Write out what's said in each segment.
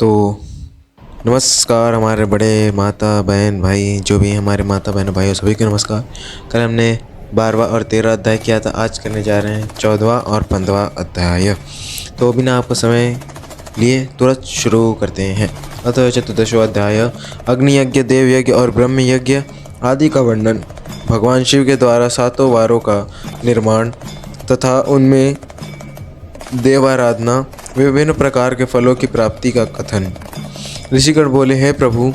तो नमस्कार हमारे बड़े माता बहन भाई, जो भी हमारे माता बहन भाई सभी को नमस्कार। कल हमने 12वां और 13वां अध्याय किया था। आज करने जा रहे हैं 14वां और 15वां अध्याय। तो बिना आपको समय लिए तुरंत शुरू करते हैं। अतः चतुर्दशो अध्याय अग्नि यज्ञ, देव यज्ञ और ब्रह्म यज्ञ आदि का वर्णन। भगवान शिव के द्वारा 7 वारों का निर्माण तथा उनमें देवाराधना, विभिन्न प्रकार के फलों की प्राप्ति का कथन। ऋषिगण बोले, हे प्रभु,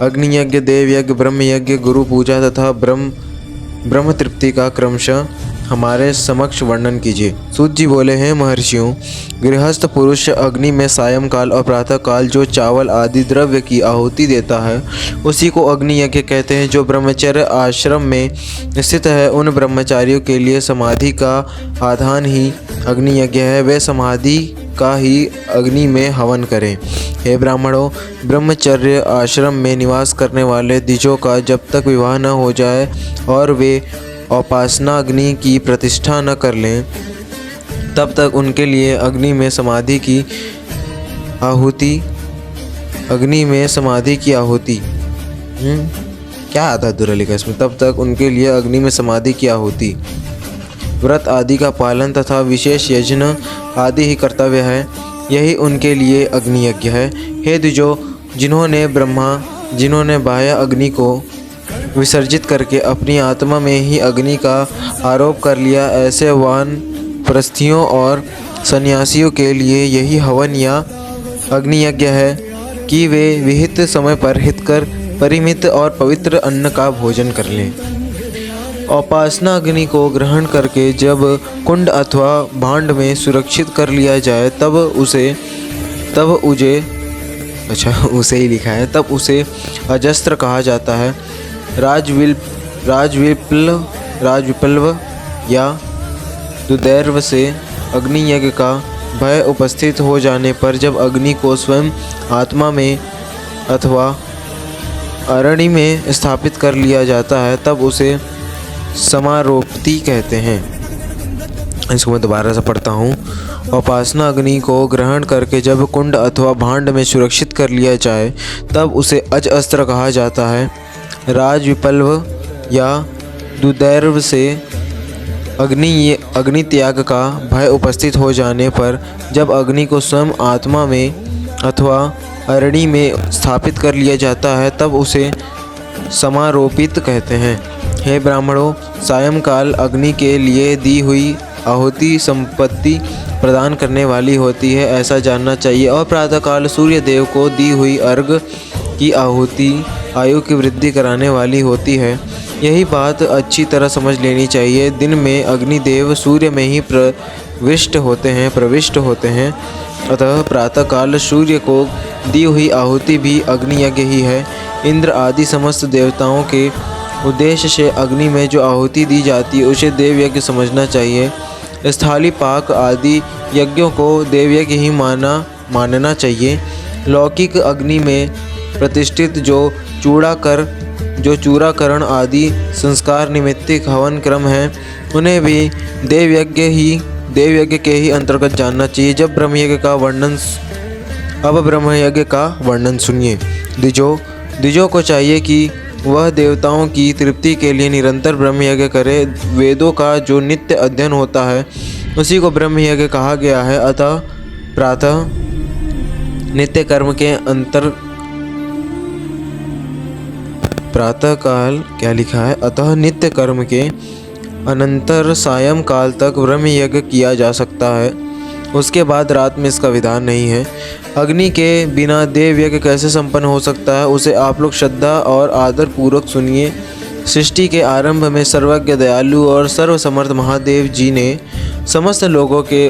अग्नि यज्ञ, देव यज्ञ, ब्रह्म यज्ञ, गुरु पूजा तथा ब्रह्म तृप्ति का क्रमशः हमारे समक्ष वर्णन कीजिए। सूत जी बोले, हे महर्षियों, गृहस्थ पुरुष अग्नि में सायंकाल और प्रातः काल जो चावल आदि द्रव्य की आहुति देता है उसी को अग्नि यज्ञ कहते हैं। जो ब्रह्मचर्य आश्रम में स्थित है उन ब्रह्मचारियों के लिए समाधि का आधान ही अग्नि यज्ञ है। वे समाधि का ही अग्नि में हवन करें। हे ब्राह्मणों, ब्रह्मचर्य आश्रम में निवास करने वाले द्विजों का जब तक विवाह न हो जाए और वे उपासना अग्नि की प्रतिष्ठा न कर लें तब तक उनके लिए अग्नि में समाधि की आहुति क्या आता अधूरा लिखा इसमें, तब तक उनके लिए अग्नि में समाधि की आहुति, व्रत आदि का पालन तथा विशेष यज्ञ आदि ही कर्तव्य है। यही उनके लिए अग्नि यज्ञ है। हे द्विजो, जिन्होंने बाह्य अग्नि को विसर्जित करके अपनी आत्मा में ही अग्नि का आरोप कर लिया, ऐसे वानप्रस्थियों और सन्यासियों के लिए यही हवन या अग्नि यज्ञ है कि वे विहित समय पर हितकर परिमित और पवित्र अन्न का भोजन कर लें। उपासना अग्नि को ग्रहण करके जब कुंड अथवा भांड में सुरक्षित कर लिया जाए तब उसे अजस्त्र कहा जाता है। राजविप्लव या दुदैर्व से अग्नि यज्ञ का भय उपस्थित हो जाने पर जब अग्नि को स्वयं आत्मा में अथवा अरणि में स्थापित कर लिया जाता है तब उसे समारोपति कहते हैं। इसको मैं दोबारा से पढ़ता हूँ। उपासना अग्नि को ग्रहण करके जब कुंड अथवा भांड में सुरक्षित कर लिया जाए तब उसे अजस्त्र कहा जाता है। राजविप्लव या दुदैर्व से अग्नि त्याग का भय उपस्थित हो जाने पर जब अग्नि को स्वयं आत्मा में अथवा अरणि में स्थापित कर लिया जाता है तब उसे समारोपित कहते हैं। हे ब्राह्मणों, सायंकाल अग्नि के लिए दी हुई आहुति संपत्ति प्रदान करने वाली होती है, ऐसा जानना चाहिए, और प्रातःकाल सूर्य देव को दी हुई अर्घ की आहुति आयु की वृद्धि कराने वाली होती है। यही बात अच्छी तरह समझ लेनी चाहिए। दिन में अग्निदेव सूर्य में ही प्रविष्ट होते हैं, अतः प्रातःकाल सूर्य को दी हुई आहुति भी अग्नि यज्ञ ही है। इंद्र आदि समस्त देवताओं के उद्देश्य से अग्नि में जो आहुति दी जाती है उसे देव यज्ञ समझना चाहिए। स्थाली पाक आदि यज्ञों को देव यज्ञ ही मानना चाहिए। लौकिक अग्नि में प्रतिष्ठित जो चूड़ाकरण आदि संस्कार निमित्तिक हवन क्रम है उन्हें भी देव यज्ञ के ही अंतर्गत जानना चाहिए। ब्रह्म यज्ञ का वर्णन सुनिए। द्विजों को चाहिए कि वह देवताओं की तृप्ति के लिए निरंतर ब्रह्म यज्ञ करे। वेदों का जो नित्य अध्ययन होता है उसी को ब्रह्म यज्ञ कहा गया है। अतः प्रातः नित्य कर्म के नित्य कर्म के अनंतर सायंकाल तक ब्रह्म यज्ञ किया जा सकता है। उसके बाद रात में इसका विधान नहीं है। अग्नि के बिना देव यज्ञ कैसे संपन्न हो सकता है, उसे आप लोग श्रद्धा और आदर पूर्वक सुनिए। सृष्टि के आरंभ में सर्वज्ञ, दयालु और सर्वसमर्थ महादेव जी ने समस्त लोगों के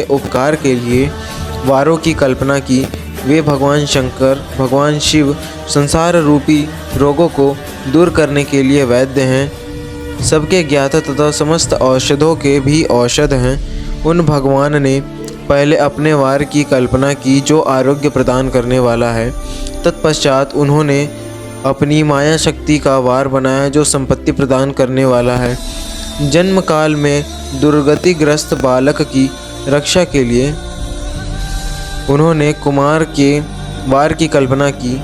उपकार के लिए वारों की कल्पना की। वे भगवान शंकर, भगवान शिव संसार रूपी रोगों को दूर करने के लिए वैद्य हैं, सबके ज्ञाता तथा समस्त औषधों के भी औषध हैं। उन भगवान ने पहले अपने वार की कल्पना की जो आरोग्य प्रदान करने वाला है। तत्पश्चात उन्होंने अपनी माया शक्ति का वार बनाया जो संपत्ति प्रदान करने वाला है। जन्म काल में दुर्गतिग्रस्त बालक की रक्षा के लिए उन्होंने कुमार के वार की कल्पना की।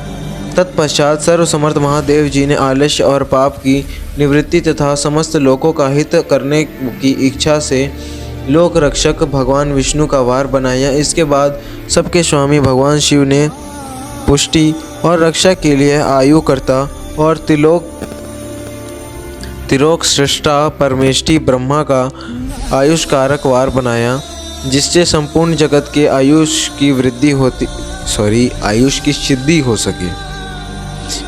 तत्पश्चात सर्वसमर्थ महादेव जी ने आलस्य और पाप की निवृत्ति तथा समस्त लोकों का हित करने की इच्छा से लोक रक्षक भगवान विष्णु का वार बनाया। इसके बाद सबके स्वामी भगवान शिव ने पुष्टि और रक्षा के लिए आयुकर्ता और त्रिलोक सृष्टा परमेष्टि ब्रह्मा का आयुष्कारक वार बनाया, जिससे संपूर्ण जगत के आयुष की सिद्धि हो सके।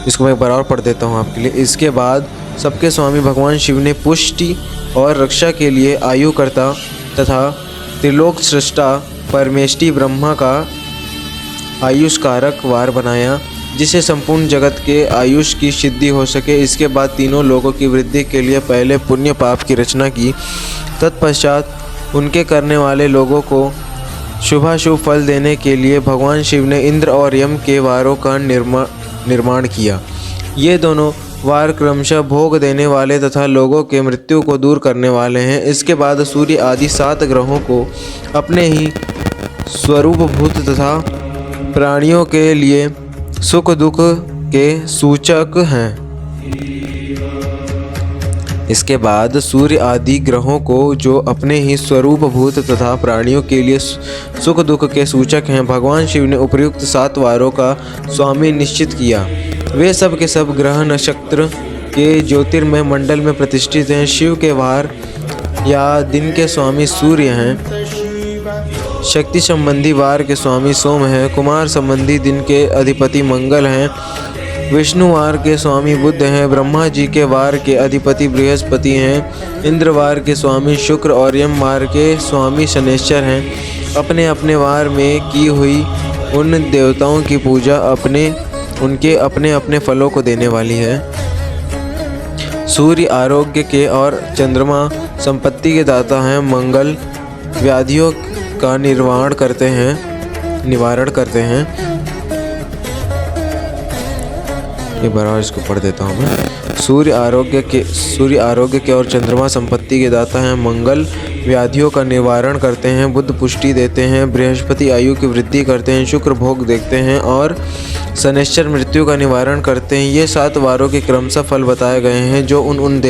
इसको मैं एक बार और पढ़ देता हूँ आपके लिए। इसके बाद सबके स्वामी भगवान शिव ने पुष्टि और रक्षा के लिए आयुकर्ता तथा त्रिलोक सृष्टा परमेष्टि ब्रह्मा का आयुष्कारक वार बनाया, जिससे संपूर्ण जगत के आयुष की सिद्धि हो सके। इसके बाद तीनों लोगों की वृद्धि के लिए पहले पुण्य पाप की रचना की। तत्पश्चात उनके करने वाले लोगों को शुभाशुभ फल देने के लिए भगवान शिव ने इंद्र और यम के वारों का निर्माण किया। ये दोनों वार क्रमशः भोग देने वाले तथा लोगों के मृत्यु को दूर करने वाले हैं। इसके बाद सूर्य आदि 7 ग्रहों को अपने ही स्वरूपभूत तथा प्राणियों के लिए सुख दुख के सूचक हैं। इसके बाद सूर्य आदि ग्रहों को जो अपने ही स्वरूपभूत तथा प्राणियों के लिए सुख दुख के सूचक हैं, भगवान शिव ने उपयुक्त 7 वारों का स्वामी निश्चित किया। वे सब के सब ग्रह नक्षत्र के ज्योतिर्मय मंडल में प्रतिष्ठित हैं। शिव के वार या दिन के स्वामी सूर्य हैं। शक्ति संबंधी वार के स्वामी सोम हैं। कुमार संबंधी दिन के अधिपति मंगल हैं। विष्णु वार के स्वामी बुध हैं। ब्रह्मा जी के वार के अधिपति बृहस्पति हैं। इंद्र वार के स्वामी शुक्र और यम वार के स्वामी शनैश्चर हैं। अपने अपने वार में की हुई उन देवताओं की पूजा उनके अपने अपने फलों को देने वाली है। सूर्य आरोग्य के और चंद्रमा संपत्ति के दाता हैं। मंगल व्याधियों का निवारण करते हैं। एक बार और इसको पढ़ देता हूँ मैं। सूर्य आरोग्य के और चंद्रमा संपत्ति के दाता हैं। मंगल व्याधियों का निवारण करते हैं। बुध पुष्टि देते हैं। बृहस्पति आयु की वृद्धि करते हैं। शुक्र भोग देखते हैं और शनैश्चर मृत्यु का निवारण करते हैं। ये 7 वारों के क्रमशः फल बताए गए हैं, जो उन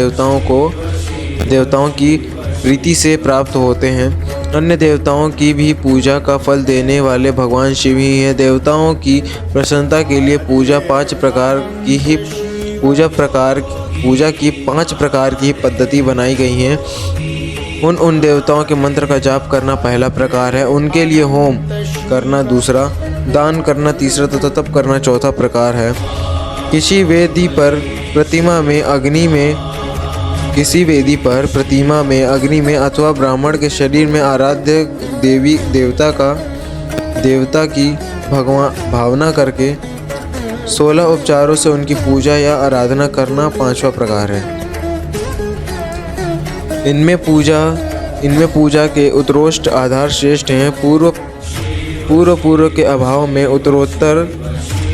देवताओं की प्रीति से प्राप्त होते हैं। अन्य देवताओं की भी पूजा का फल देने वाले भगवान शिव ही हैं। देवताओं की प्रसन्नता के लिए पूजा की 5 प्रकार की पद्धति बनाई गई है। उन देवताओं के मंत्र का जाप करना पहला प्रकार है। उनके लिए होम करना दूसरा, दान करना तीसरा तथा तप करना चौथा प्रकार है। किसी वेदी पर प्रतिमा में अग्नि में अथवा ब्राह्मण के शरीर में आराध्य देवता की भावना करके 16 उपचारों से उनकी पूजा या आराधना करना 5वां प्रकार है। इनमें पूजा के उत्कृष्ट आधार श्रेष्ठ हैं। पूर्व के अभाव में उत्तरोत्तर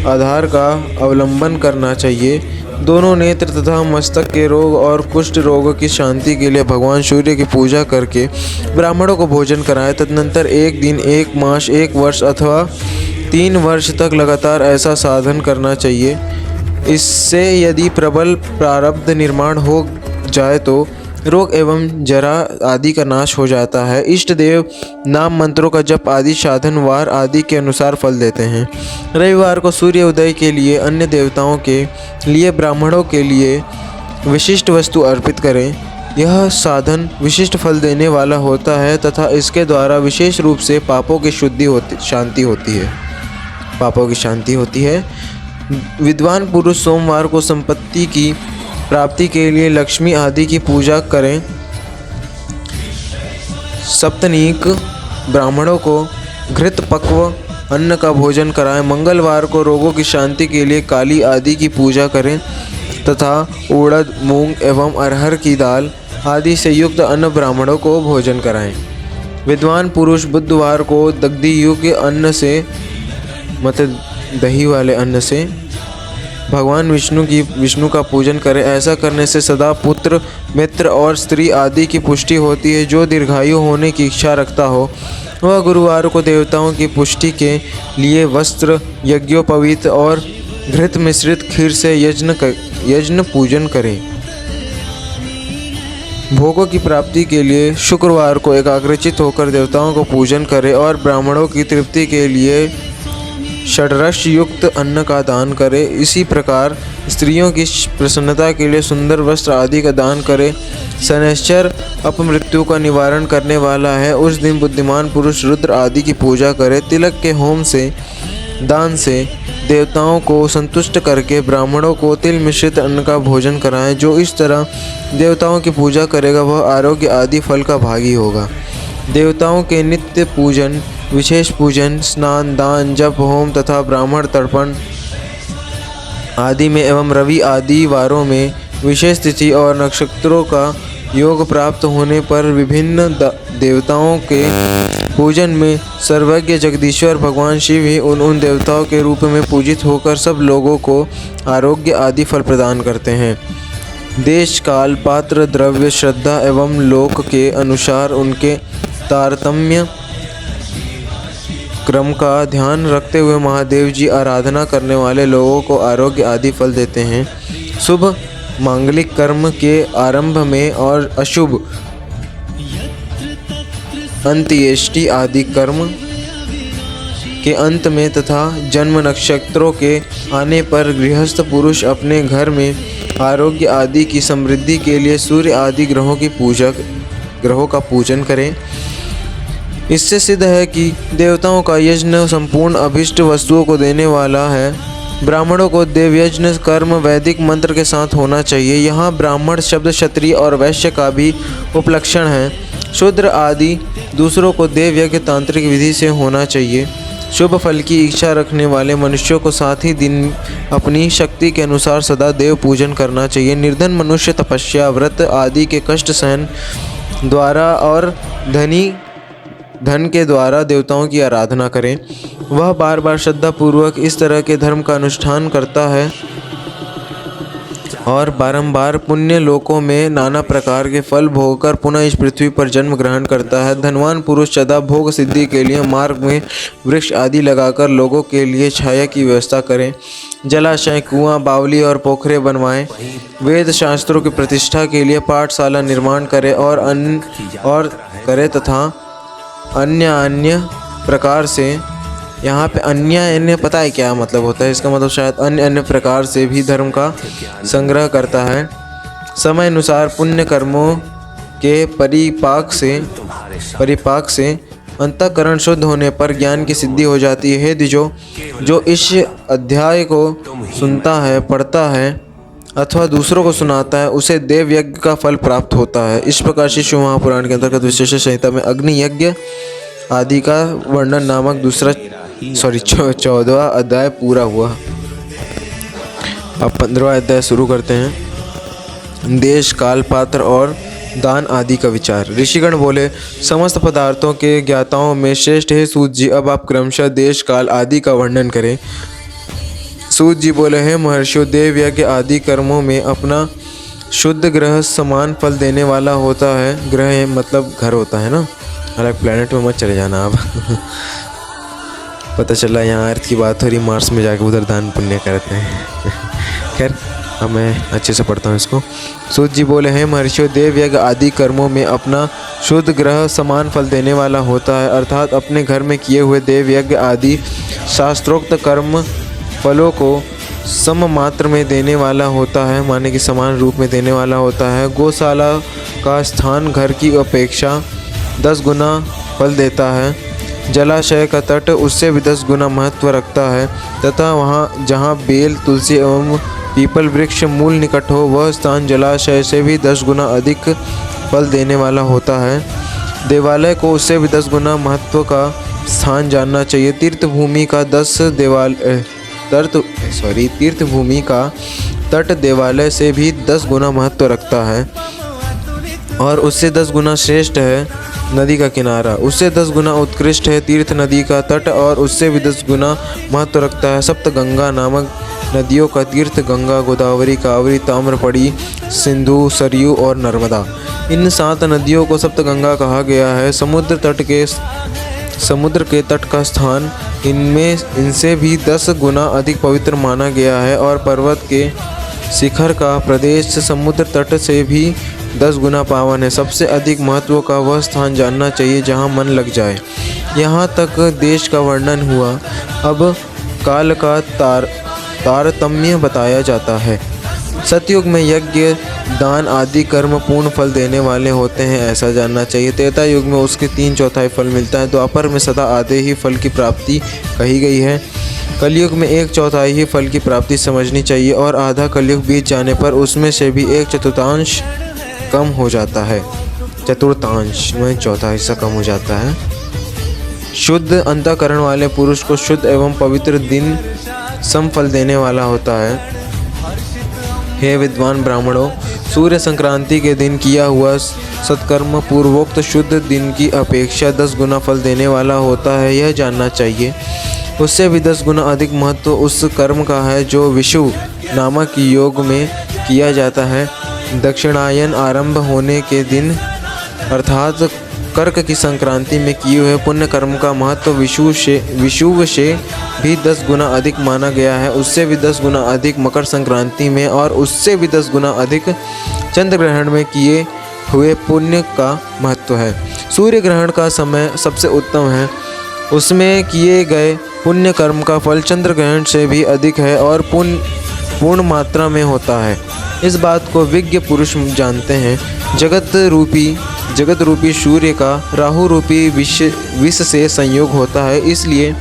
आधार का अवलंबन करना चाहिए। दोनों नेत्र तथा मस्तक के रोग और कुष्ठ रोगों की शांति के लिए भगवान सूर्य की पूजा करके ब्राह्मणों को भोजन कराएं। तदनंतर 1 दिन, 1 मास, 1 वर्ष अथवा 3 वर्ष तक लगातार ऐसा साधन करना चाहिए। इससे यदि प्रबल प्रारब्ध निर्माण हो जाए तो रोग एवं जरा आदि का नाश हो जाता है। इष्ट देव नाम मंत्रों का जप आदि साधन वार आदि के अनुसार फल देते हैं। रविवार को सूर्य उदय के लिए अन्य देवताओं के लिए ब्राह्मणों के लिए विशिष्ट वस्तु अर्पित करें। यह साधन विशिष्ट फल देने वाला होता है तथा इसके द्वारा विशेष रूप से पापों की शांति होती है। विद्वान पुरुष सोमवार को संपत्ति की प्राप्ति के लिए लक्ष्मी आदि की पूजा करें। सप्तनीक ब्राह्मणों को घृत पक्व अन्न का भोजन कराएं। मंगलवार को रोगों की शांति के लिए काली आदि की पूजा करें तथा उड़द, मूंग एवं अरहर की दाल आदि से युक्त अन्न ब्राह्मणों को भोजन कराएं। विद्वान पुरुष बुधवार को दग्धि युक्त अन्न से मतलब दही वाले अन्न से भगवान विष्णु का पूजन करें। ऐसा करने से सदा पुत्र, मित्र और स्त्री आदि की पुष्टि होती है। जो दीर्घायु होने की इच्छा रखता हो वह गुरुवार को देवताओं की पुष्टि के लिए वस्त्र, यज्ञोपवीत और घृत मिश्रित खीर से यज्ञ पूजन करे। भोगों की प्राप्ति के लिए शुक्रवार को एकाग्रचित होकर देवताओं को पूजन करें और ब्राह्मणों की तृप्ति के लिए षड्रस युक्त अन्न का दान करें। इसी प्रकार स्त्रियों की प्रसन्नता के लिए सुंदर वस्त्र आदि का दान करें। शनैश्चर अपमृत्यु का निवारण करने वाला है। उस दिन बुद्धिमान पुरुष रुद्र आदि की पूजा करे। तिलक के होम से, दान से देवताओं को संतुष्ट करके ब्राह्मणों को तिल मिश्रित अन्न का भोजन कराएं। जो इस तरह देवताओं की पूजा करेगा वह आरोग्य आदि फल का भागी होगा। देवताओं के नित्य पूजन, विशेष पूजन, स्नान, दान, जप, होम तथा ब्राह्मण तर्पण आदि में एवं रवि आदि वारों में विशेष तिथि और नक्षत्रों का योग प्राप्त होने पर विभिन्न देवताओं के पूजन में सर्वज्ञ जगदीश्वर भगवान शिव ही उन देवताओं के रूप में पूजित होकर सब लोगों को आरोग्य आदि फल प्रदान करते हैं। देश, काल, पात्र, द्रव्य, श्रद्धा एवं लोक के अनुसार उनके तारतम्य क्रम का ध्यान रखते हुए महादेव जी आराधना करने वाले लोगों को आरोग्य आदि फल देते हैं। शुभ मांगलिक कर्म के आरंभ में और अशुभ अंत्येष्टि आदि कर्म के अंत में तथा जन्म नक्षत्रों के आने पर गृहस्थ पुरुष अपने घर में आरोग्य आदि की समृद्धि के लिए सूर्य आदि ग्रहों का पूजन करें। इससे सिद्ध है कि देवताओं का यज्ञ संपूर्ण अभिष्ट वस्तुओं को देने वाला है। ब्राह्मणों को देवयज्ञ कर्म वैदिक मंत्र के साथ होना चाहिए। यहाँ ब्राह्मण शब्द क्षत्रिय और वैश्य का भी उपलक्षण है। शूद्र आदि दूसरों को देव यज्ञ तांत्रिक विधि से होना चाहिए। शुभ फल की इच्छा रखने वाले मनुष्यों को साथ ही दिन अपनी शक्ति के अनुसार सदा देव पूजन करना चाहिए। निर्धन मनुष्य तपस्या, व्रत आदि के कष्ट सहन द्वारा और धन के द्वारा देवताओं की आराधना करें। वह बार बार श्रद्धा पूर्वक इस तरह के धर्म का अनुष्ठान करता है और बारंबार पुण्य लोकों में नाना प्रकार के फल भोगकर पुनः इस पृथ्वी पर जन्म ग्रहण करता है। धनवान पुरुष सदा भोग सिद्धि के लिए मार्ग में वृक्ष आदि लगाकर लोगों के लिए छाया की व्यवस्था करें। जलाशय, कुआं, बावली और पोखरे बनवाएं। वेद शास्त्रों की प्रतिष्ठा के लिए पाठशाला निर्माण करें और करें तथा अन्य प्रकार से, यहाँ पे अन्य पता है क्या मतलब होता है? इसका मतलब शायद अन्य प्रकार से भी धर्म का संग्रह करता है। समय अनुसार पुण्य कर्मों के परिपाक से अंतःकरण शुद्ध होने पर ज्ञान की सिद्धि हो जाती है। हे द्विजो, जो इस अध्याय को सुनता है, पढ़ता है अथवा दूसरों को सुनाता है उसे देव यज्ञ का फल प्राप्त होता है। इस प्रकार से शिव महापुराण के अंतर्गत विशेष संहिता में अग्नि यज्ञ आदि का वर्णन नामक 14वां अध्याय पूरा हुआ। अब 15वां अध्याय शुरू करते हैं। देश, काल, पात्र और दान आदि का विचार। ऋषिगण बोले, समस्त पदार्थों के ज्ञाताओं में श्रेष्ठ है सूत जी, अब आप क्रमशः देश, काल आदि का वर्णन करें। सूत जी बोले, हैं महर्षियों, देव यज्ञ आदि कर्मों में अपना शुद्ध ग्रह समान फल देने वाला होता है। ग्रह मतलब घर होता है ना, अलग प्लेनेट में मत चले जाना आप। पता चला यहाँ अर्थ की बात हो रही, मार्स में जाकर उधर दान पुण्य करते हैं। खैर अब मैं अच्छे से पढ़ता हूँ इसको। सूत जी बोले, हैं महर्षियों, देव यज्ञ आदि कर्मों में अपना शुद्ध ग्रह समान फल देने वाला होता है, अर्थात अपने घर में किए हुए देव यज्ञ आदि शास्त्रोक्त कर्म फलों को सम मात्र में देने वाला होता है, माने कि समान रूप में देने वाला होता है। गौशाला का स्थान घर की अपेक्षा 10 गुना फल देता है। जलाशय का तट उससे भी 10 गुना महत्व रखता है तथा वहाँ जहाँ बेल, तुलसी एवं पीपल वृक्ष मूल निकट हो वह स्थान जलाशय से भी 10 गुना अधिक फल देने वाला होता है। देवालय को उससे भी 10 गुना महत्व का स्थान जानना चाहिए। तीर्थभूमि का तट देवालय से भी 10 गुना महत्व रखता है और उससे 10 गुना श्रेष्ठ है नदी का किनारा। उससे 10 गुना उत्कृष्ट है तीर्थ नदी का तट और उससे भी 10 गुना महत्व रखता है सप्तगंगा नामक नदियों का तीर्थ गंगा, गोदावरी, कावेरी, ताम्रपड़ी, सिंधु, सरयू और नर्मदा। इन 7 नदियों को सप्तगंगा कहा गया है। समुद्र के तट का स्थान इनसे भी 10 गुना अधिक पवित्र माना गया है और पर्वत के शिखर का प्रदेश समुद्र तट से भी 10 गुना पावन है। सबसे अधिक महत्व का वह स्थान जानना चाहिए जहाँ मन लग जाए। यहाँ तक देश का वर्णन हुआ। अब काल का तारतम्य बताया जाता है। सतयुग में यज्ञ, दान आदि कर्म पूर्ण फल देने वाले होते हैं, ऐसा जानना चाहिए। त्रेता युग में उसके 3/4 फल मिलता है। द्वापर में सदा आधे ही फल की प्राप्ति कही गई है। कलयुग में 1/4 ही फल की प्राप्ति समझनी चाहिए और आधा कलयुग बीत जाने पर उसमें से भी 1/4 कम हो जाता है। चतुर्थांश में चौथा हिस्सा कम हो जाता है। शुद्ध अंतःकरण वाले पुरुष को शुद्ध एवं पवित्र दिन सम फल देने वाला होता है। हे विद्वान ब्राह्मणों, सूर्य संक्रांति के दिन किया हुआ सत्कर्म पूर्वोक्त शुद्ध दिन की अपेक्षा 10 गुना फल देने वाला होता है, यह जानना चाहिए। उससे भी 10 गुना अधिक महत्व उस कर्म का है जो विषु नामक योग में किया जाता है। दक्षिणायन आरंभ होने के दिन अर्थात कर्क की संक्रांति में किए हुए पुण्य कर्म का महत्व विषुव से भी 10 गुना अधिक माना गया है। उससे भी 10 गुना अधिक मकर संक्रांति में और उससे भी 10 गुना अधिक चंद्र ग्रहण में किए हुए पुण्य का महत्व है। सूर्य ग्रहण का समय सबसे उत्तम है। उसमें किए गए पुण्य कर्म का फल चंद्र ग्रहण से भी अधिक है और पूर्ण मात्रा में होता है। इस बात को विज्ञ पुरुष जानते हैं। जगत रूपी सूर्य का राहु रूपी विष से संयोग होता है, इसलिए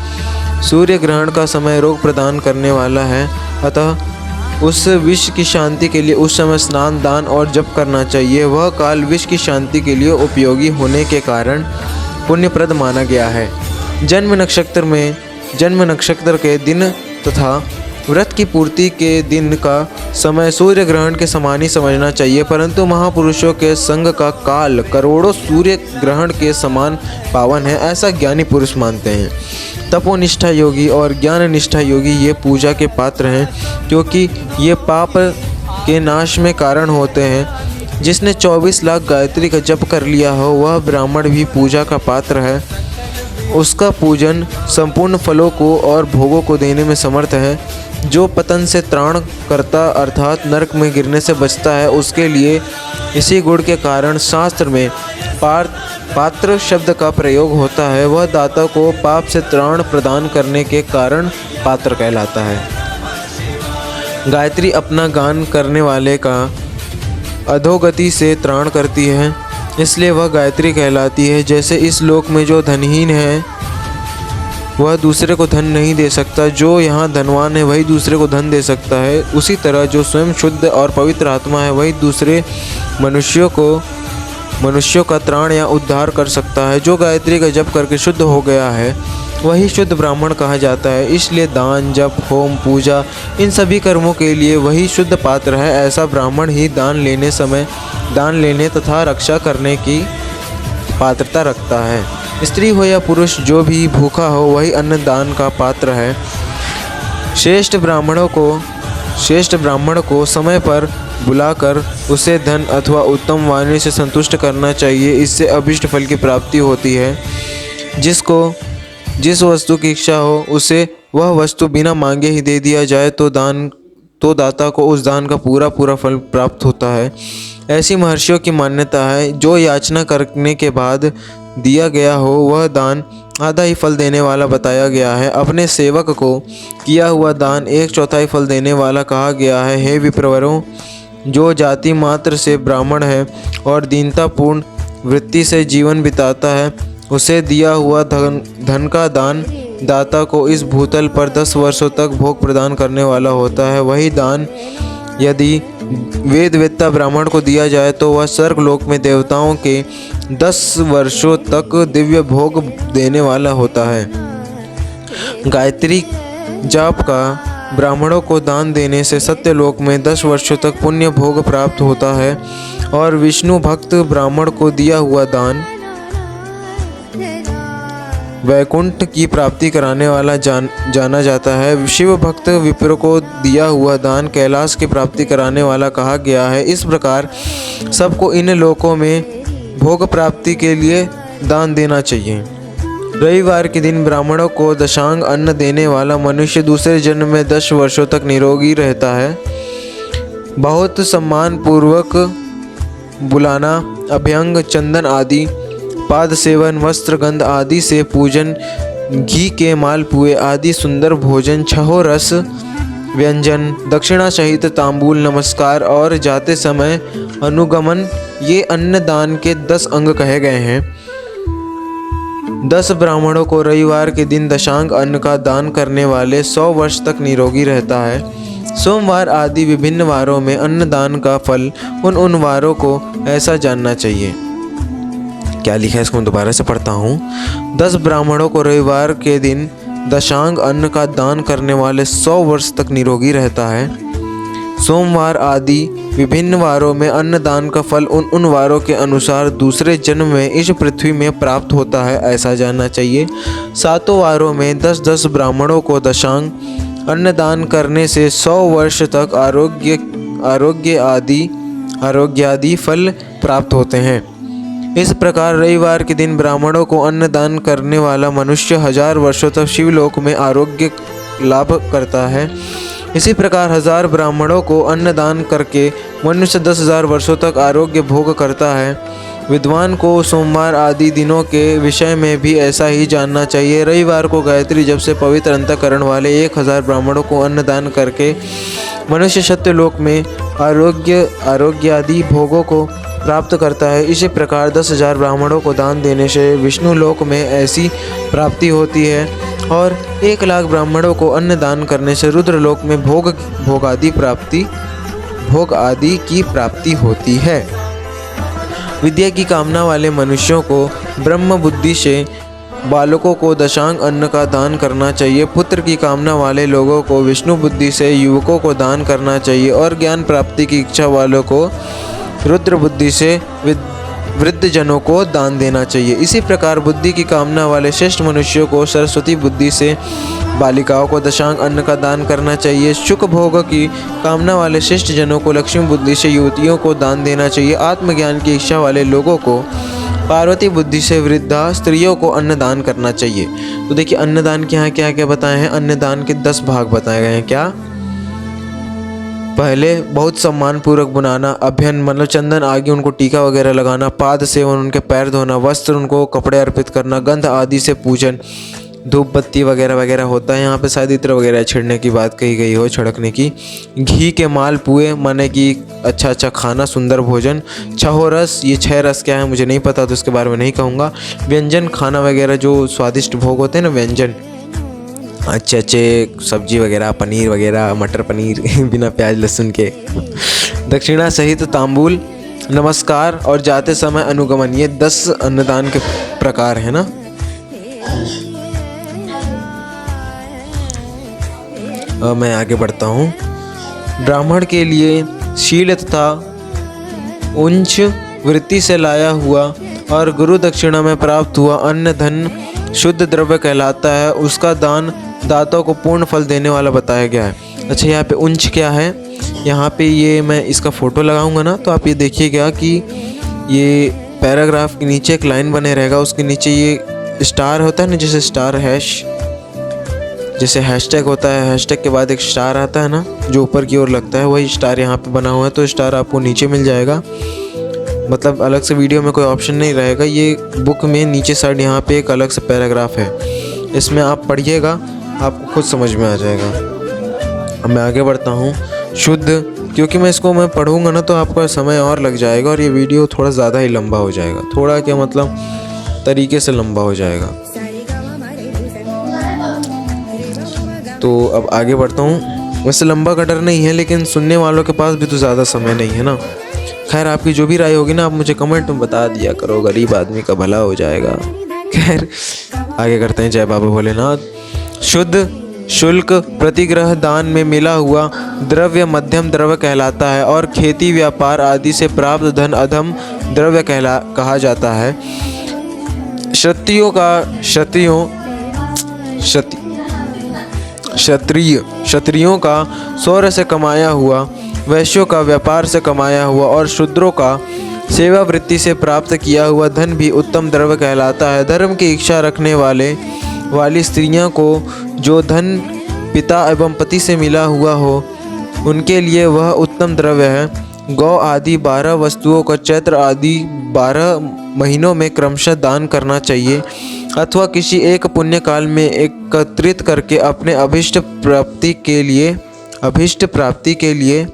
सूर्य ग्रहण का समय रोग प्रदान करने वाला है। अतः उस विष की शांति के लिए उस समय स्नान, दान और जप करना चाहिए। वह काल विष की शांति के लिए उपयोगी होने के कारण पुण्यप्रद माना गया है। जन्म नक्षत्र के दिन तथा व्रत की पूर्ति के दिन का समय सूर्य ग्रहण के समान ही समझना चाहिए, परंतु महापुरुषों के संग का काल करोड़ों सूर्य ग्रहण के समान पावन है, ऐसा ज्ञानी पुरुष मानते हैं। तपोनिष्ठा योगी और ज्ञान निष्ठा योगी ये पूजा के पात्र हैं, क्योंकि ये पाप के नाश में कारण होते हैं। जिसने 24 लाख गायत्री का जप कर लिया हो वह ब्राह्मण भी पूजा का पात्र है। उसका पूजन संपूर्ण फलों को और भोगों को देने में समर्थ है। जो पतन से त्राण करता अर्थात नरक में गिरने से बचता है, उसके लिए इसी गुण के कारण शास्त्र में पात्र शब्द का प्रयोग होता है। वह दाता को पाप से त्राण प्रदान करने के कारण पात्र कहलाता है। गायत्री अपना गान करने वाले का अधोगति से त्राण करती है, इसलिए वह गायत्री कहलाती है। जैसे इस लोक में जो धनहीन है वह दूसरे को धन नहीं दे सकता, जो यहाँ धनवान है वही दूसरे को धन दे सकता है, उसी तरह जो स्वयं शुद्ध और पवित्र आत्मा है वही दूसरे मनुष्यों का त्राण या उद्धार कर सकता है। जो गायत्री का जप करके शुद्ध हो गया है वही शुद्ध ब्राह्मण कहा जाता है। इसलिए दान, जप, होम, पूजा इन सभी कर्मों के लिए वही शुद्ध पात्र है। ऐसा ब्राह्मण ही दान लेने तथा रक्षा करने की पात्रता रखता है। स्त्री हो या पुरुष, जो भी भूखा हो वही अन्न दान का पात्र है। श्रेष्ठ ब्राह्मण को समय पर बुलाकर उसे धन अथवा उत्तम वाणी से संतुष्ट करना चाहिए। इससे अभीष्ट फल की प्राप्ति होती है। जिस वस्तु की इच्छा हो उसे वह वस्तु बिना मांगे ही दे दिया जाए तो दाता को उस दान का पूरा फल प्राप्त होता है। ऐसी महर्षियों की मान्यता है। जो याचना करने के बाद दिया गया हो वह दान आधा ही फल देने वाला बताया गया है। अपने सेवक को किया हुआ दान 1/4 फल देने वाला कहा गया है। हे विप्रवरों, जो जाति मात्र से ब्राह्मण है और दीनतापूर्ण वृत्ति से जीवन बिताता है, उसे दिया हुआ धन का दान दाता को इस भूतल पर 10 वर्षों तक भोग प्रदान करने वाला होता है। वही दान यदि वेदवेत्ता ब्राह्मण को दिया जाए तो वह स्वर्ग लोक में देवताओं के 10 वर्षों तक दिव्य भोग देने वाला होता है। गायत्री जाप का ब्राह्मणों को दान देने से सत्यलोक में 10 वर्षों तक पुण्य भोग प्राप्त होता है और विष्णु भक्त ब्राह्मण को दिया हुआ दान वैकुंठ की प्राप्ति कराने वाला जाना जाता है। शिव भक्त विप्र को दिया हुआ दान कैलाश की प्राप्ति कराने वाला कहा गया है। इस प्रकार सबको इन लोकों में भोग प्राप्ति के लिए दान देना चाहिए। रविवार के दिन ब्राह्मणों को दशांग अन्न देने वाला मनुष्य दूसरे जन्म में 10 वर्षों तक निरोगी रहता है। बहुत सम्मान पूर्वक बुलाना, अभ्यंग, चंदन आदि, पाद सेवन, वस्त्र गंध आदि से पूजन, घी के मालपुए आदि सुंदर भोजन, छहो रस व्यंजन, दक्षिणा सहित तांबूल, नमस्कार और जाते समय अनुगमन, ये अन्नदान के 10 अंग कहे गए हैं। 10 ब्राह्मणों को रविवार के दिन दशांग अन्न का दान करने वाले 100 वर्ष तक निरोगी रहता है। सोमवार आदि विभिन्न वारों में अन्नदान का फल उन वारों को ऐसा जानना चाहिए। क्या लिखा है इसको मैं दोबारा से पढ़ता हूँ। 10 ब्राह्मणों को रविवार के दिन दशांग अन्न का दान करने वाले 100 वर्ष तक निरोगी रहता है। सोमवार आदि विभिन्न वारों में अन्नदान का फल उन वारों के अनुसार दूसरे जन्म में इस पृथ्वी में प्राप्त होता है, ऐसा जानना चाहिए। 7 वारों में 10-10 ब्राह्मणों को दशांग अन्नदान करने से 100 वर्ष तक आरोग्य आदि फल प्राप्त होते हैं। इस प्रकार रविवार के दिन ब्राह्मणों को अन्नदान करने वाला मनुष्य 1000 वर्षों तक शिवलोक में आरोग्य लाभ करता है। इसी प्रकार 1000 ब्राह्मणों को अन्नदान करके मनुष्य 10,000 वर्षों तक आरोग्य भोग करता है। विद्वान को सोमवार आदि दिनों के विषय में भी ऐसा ही जानना चाहिए। रविवार को गायत्री जप से पवित्र अंतःकरण वाले 1000 ब्राह्मणों को अन्नदान करके मनुष्य सत्यलोक में आरोग्य आदि भोगों को प्राप्त करता है। इसी प्रकार 10,000 ब्राह्मणों को दान देने से विष्णु लोक में ऐसी प्राप्ति होती है और 1,00,000 ब्राह्मणों को अन्न दान करने से रुद्रलोक में भोग आदि की प्राप्ति होती है। विद्या की कामना वाले मनुष्यों को ब्रह्म बुद्धि से बालकों को दशांग अन्न का दान करना चाहिए। पुत्र की कामना वाले लोगों को विष्णु बुद्धि से युवकों को दान करना चाहिए और ज्ञान प्राप्ति की इच्छा वालों को रुद्र बुद्धि से वृद्ध जनों को दान देना चाहिए। इसी प्रकार बुद्धि की कामना वाले श्रेष्ठ मनुष्यों को सरस्वती बुद्धि से बालिकाओं को दशांग अन्न का दान करना चाहिए। सुख भोग की कामना वाले श्रेष्ठ जनों को लक्ष्मी बुद्धि से युवतियों को दान देना चाहिए। आत्मज्ञान की इच्छा वाले लोगों को पार्वती बुद्धि से वृद्धा स्त्रियों को अन्नदान करना चाहिए। तो देखिए अन्नदान के यहाँ क्या क्या बताए हैं। अन्नदान के 10 भाग बताए गए हैं। क्या? पहले बहुत सम्मान पूर्वक बनाना, अभ्यन मतलब चंदन आगे उनको टीका वगैरह लगाना, पाद सेवन उनके पैर धोना, वस्त्र उनको कपड़े अर्पित करना, गंध आदि से पूजन, धूप बत्ती वगैरह वगैरह होता है। यहाँ पे शायद इत्र वगैरह छिड़ने की बात कही गई हो, छिड़कने की। घी के माल पुए माने कि अच्छा खाना, सुंदर भोजन। छहो रस, ये 6 रस क्या है मुझे नहीं पता तो उसके बारे में नहीं कहूँगा। व्यंजन खाना वगैरह जो स्वादिष्ट भोग होते हैं ना, व्यंजन अच्छे सब्जी वगैरह, पनीर वगैरह, मटर पनीर बिना प्याज लहसुन के। दक्षिणा सहित तांबूल, नमस्कार और जाते समय अनुगमन, ये 10 अन्नदान के प्रकार है ना। अब मैं आगे बढ़ता हूँ। ब्राह्मण के लिए शील तथा उंच वृत्ति से लाया हुआ और गुरु दक्षिणा में प्राप्त हुआ अन्न धन शुद्ध द्रव्य कहलाता है। उसका दान दाताओं को पूर्ण फल देने वाला बताया गया है। अच्छा, यहाँ पे उंच क्या है? यहाँ पे ये मैं इसका फ़ोटो लगाऊंगा ना तो आप ये देखिएगा कि ये पैराग्राफ के नीचे एक लाइन बने रहेगा, उसके नीचे ये स्टार होता है ना, जैसे स्टार हैश, जैसे हैशटैग होता है, हैशटैग के बाद एक स्टार आता है ना जो ऊपर की ओर लगता है, वही स्टार यहाँ पे बना हुआ है। तो स्टार आपको नीचे मिल जाएगा, मतलब अलग से वीडियो में कोई ऑप्शन नहीं रहेगा। ये बुक में नीचे साइड यहाँ पे एक अलग से पैराग्राफ है, इसमें आप पढ़िएगा, आपको खुद समझ में आ जाएगा। अब मैं आगे बढ़ता हूँ। शुद्ध, क्योंकि मैं पढ़ूँगा ना तो आपका समय और लग जाएगा और ये वीडियो थोड़ा ज़्यादा ही लंबा हो जाएगा। थोड़ा क्या मतलब तरीके से लंबा हो जाएगा। तो अब आगे बढ़ता हूँ। वैसे लंबा का डर नहीं है, लेकिन सुनने वालों के पास भी तो ज़्यादा समय नहीं है ना। खैर, आपकी जो भी राय होगी ना आप मुझे कमेंट में बता दिया करो, गरीब आदमी का भला हो जाएगा। खैर आगे करते हैं। जय बाबा भोलेनाथ। शुद्ध शुल्क प्रतिग्रह दान में मिला हुआ द्रव्य मध्यम द्रव्य कहलाता है और खेती व्यापार आदि से प्राप्त धन अधम द्रव्य कहा जाता है। क्षत्रियों का शौर्य से कमाया हुआ, वैश्यों का व्यापार से कमाया हुआ और शूद्रों का सेवा वृत्ति से प्राप्त किया हुआ धन भी उत्तम द्रव्य कहलाता है। धर्म की इच्छा रखने वाली स्त्रियों को जो धन पिता एवं पति से मिला हुआ हो, उनके लिए वह उत्तम द्रव्य है। गौ आदि 12 वस्तुओं का चैत्र आदि 12 महीनों में क्रमशः दान करना चाहिए अथवा किसी एक पुण्य काल में एकत्रित करके अपने अभीष्ट प्राप्ति के लिए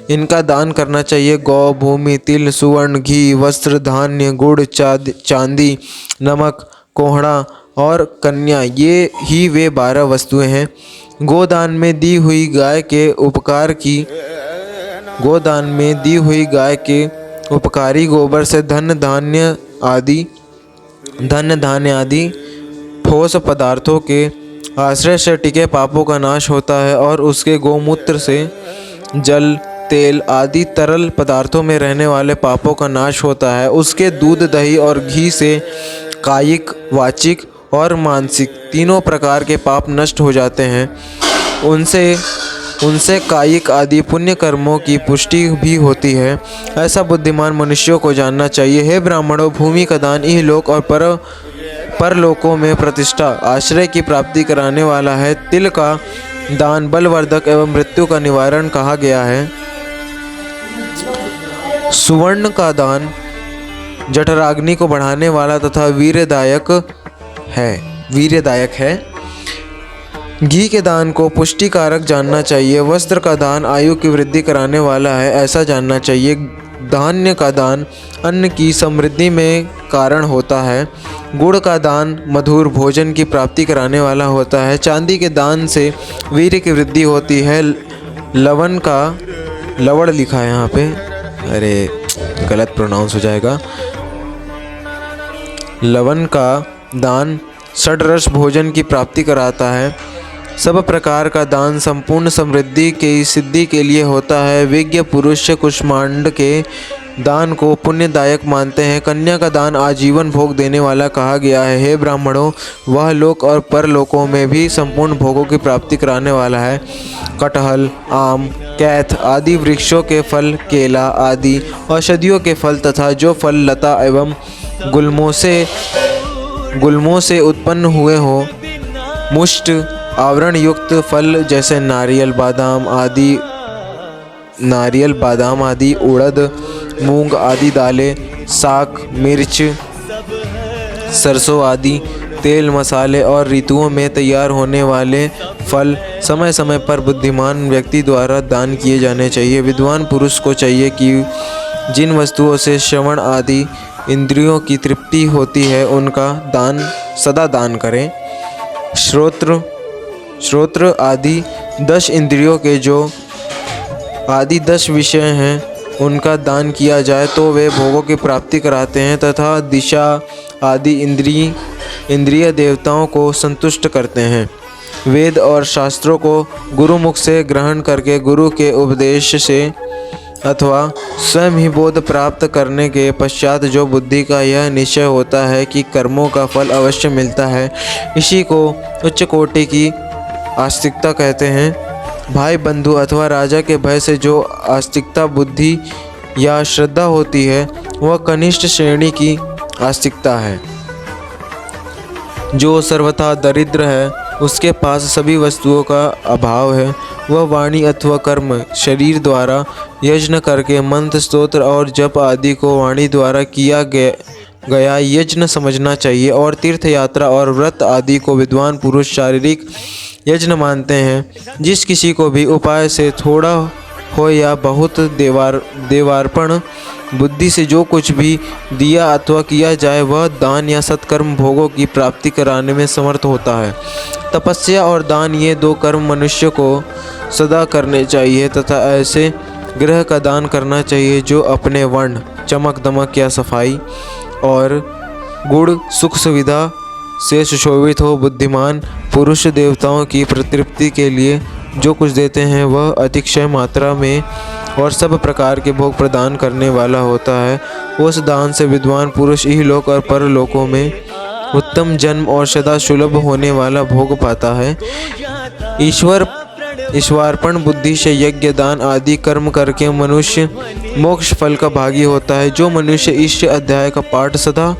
इनका दान करना चाहिए। गौ, भूमि, तिल, सुवर्ण, घी, वस्त्र, धान्य, गुड़, चांदी, नमक, कोहड़ा और कन्या, ये ही वे 12 वस्तुएं हैं। गोदान में दी हुई गाय के उपकारी गोबर से धन धान्य आदि ठोस पदार्थों के आश्रय से टिके पापों का नाश होता है और उसके गोमूत्र से जल, तेल आदि तरल पदार्थों में रहने वाले पापों का नाश होता है। उसके दूध, दही और घी से कायिक, वाचिक और मानसिक तीनों प्रकार के पाप नष्ट हो जाते हैं। उनसे कायिक आदि पुण्य कर्मों की पुष्टि भी होती है। ऐसा बुद्धिमान मनुष्यों को जानना चाहिए। हे ब्राह्मणों, भूमि का दान इहलोक और परलोकों में प्रतिष्ठा, आश्रय की प्राप्ति कराने वाला है। तिल का दान बलवर्धक एवं मृत्यु का निवारण कहा गया है। सुवर्ण का दान जठराग्नि को बढ़ाने वाला तथा वीर्यदायक है। घी के दान को पुष्टिकारक जानना चाहिए। वस्त्र का दान आयु की वृद्धि कराने वाला है, ऐसा जानना चाहिए। धान्य का दान अन्न की समृद्धि में कारण होता है। गुड़ का दान मधुर भोजन की प्राप्ति कराने वाला होता है। चांदी के दान से वीर्य की वृद्धि होती है। लवण लिखा है यहाँ पे, अरे गलत प्रोनाउंस हो जाएगा। लवण का दान षड्रस भोजन की प्राप्ति कराता है। सब प्रकार का दान संपूर्ण समृद्धि की सिद्धि के लिए होता है। विज्ञ पुरुष कुष्मांड के दान को पुण्यदायक मानते हैं। कन्या का दान आजीवन भोग देने वाला कहा गया है। हे ब्राह्मणों, वह लोक और परलोकों में भी संपूर्ण भोगों की प्राप्ति कराने वाला है। कटहल, आम, कैथ आदि वृक्षों के फल, केला आदि औषधियों के फल तथा जो फल लता एवं गुल्मों से उत्पन्न हुए हो, मुष्ट आवरण युक्त फल जैसे नारियल, बादाम आदि, उड़द, मूंग आदि दालें, साग, मिर्च, सरसों आदि, तेल, मसाले और ऋतुओं में तैयार होने वाले फल समय समय पर बुद्धिमान व्यक्ति द्वारा दान किए जाने चाहिए। विद्वान पुरुष को चाहिए कि जिन वस्तुओं से श्रवण आदि इंद्रियों की तृप्ति होती है, उनका सदा दान करें। श्रोत्र आदि 10 इंद्रियों के जो आदि 10 विषय हैं, उनका दान किया जाए तो वे भोगों की प्राप्ति कराते हैं तथा दिशा आदि इंद्रिय देवताओं को संतुष्ट करते हैं। वेद और शास्त्रों को गुरुमुख से ग्रहण करके गुरु के उपदेश से अथवा स्वयं ही बोध प्राप्त करने के पश्चात जो बुद्धि का यह निश्चय होता है कि कर्मों का फल अवश्य मिलता है, इसी को उच्च कोटि की आस्तिकता कहते हैं। भाई, बंधु अथवा राजा के भय से जो आस्तिकता बुद्धि या श्रद्धा होती है, वह कनिष्ठ श्रेणी की आस्तिकता है। जो सर्वथा दरिद्र है, उसके पास सभी वस्तुओं का अभाव है, वह वाणी अथवा कर्म शरीर द्वारा यज्ञ करके मंत्र, स्तोत्र और जप आदि को वाणी द्वारा किया गया यज्ञ समझना चाहिए और तीर्थ यात्रा और व्रत आदि को विद्वान पुरुष शारीरिक यज्ञ मानते हैं। जिस किसी को भी उपाय से थोड़ा हो या बहुत देवार्पण बुद्धि से जो कुछ भी दिया अथवा किया जाए, वह दान या सत्कर्म भोगों की प्राप्ति कराने में समर्थ होता है। तपस्या और दान, ये 2 कर्म मनुष्य को सदा करने चाहिए तथा ऐसे गृह का दान करना चाहिए जो अपने वर्ण, चमक दमक या सफाई और गुण सुख सुविधा से सुशोभित हो। बुद्धिमान पुरुष देवताओं की तृप्ति के लिए जो कुछ देते हैं, वह अतिशय मात्रा में और सब प्रकार के भोग प्रदान करने वाला होता है। उस दान से विद्वान पुरुष इहलोक और परलोकों में उत्तम जन्म और सदा सुलभ होने वाला भोग पाता है। ईश्वरार्पण बुद्धि से यज्ञ दान आदि कर्म करके मनुष्य मोक्ष फल का भागी होता है। जो मनुष्य इस अध्याय का पाठ सदा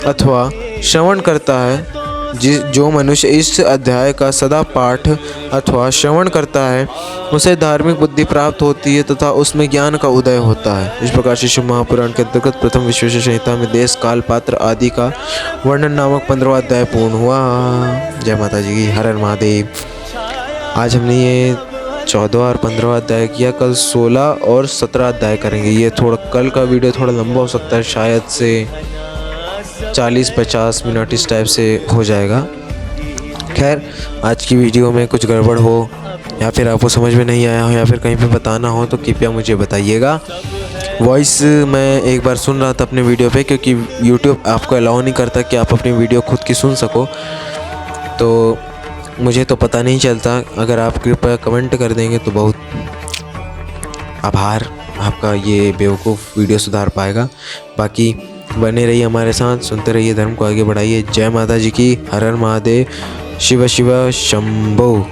अथवा श्रवण करता है जो मनुष्य इस अध्याय का सदा पाठ अथवा श्रवण करता है उसे धार्मिक बुद्धि प्राप्त होती है तथा उसमें ज्ञान का उदय होता है। इस प्रकार से शिव महापुराण के अंतर्गत प्रथम विश्वेश्वर संहिता में देश काल पात्र आदि का वर्णन नामक 15वां अध्याय पूर्ण हुआ। जय माता जी की, हर हर महादेव। आज हमने ये 14वां और 15वां अध्याय किया। कल 16 और 17 अध्याय करेंगे। ये थोड़ा कल का वीडियो थोड़ा लंबा हो सकता है, शायद से 40-50 मिनट इस टाइप से हो जाएगा। खैर, आज की वीडियो में कुछ गड़बड़ हो या फिर आपको समझ में नहीं आया हो या फिर कहीं पे बताना हो तो कृपया मुझे बताइएगा। वॉइस मैं एक बार सुन रहा था अपने वीडियो पे, क्योंकि यूट्यूब आपको अलाउ नहीं करता कि आप अपनी वीडियो खुद की सुन सको, तो मुझे तो पता नहीं चलता। अगर आप कृपया कमेंट कर देंगे तो बहुत आभार आपका, ये बेवकूफ़ वीडियो सुधार पाएगा। बाकी बने रहिए हमारे साथ, सुनते रहिए, धर्म को आगे बढ़ाइए। जय माता जी की, हर हर महादेव, शिव शिव शंभो।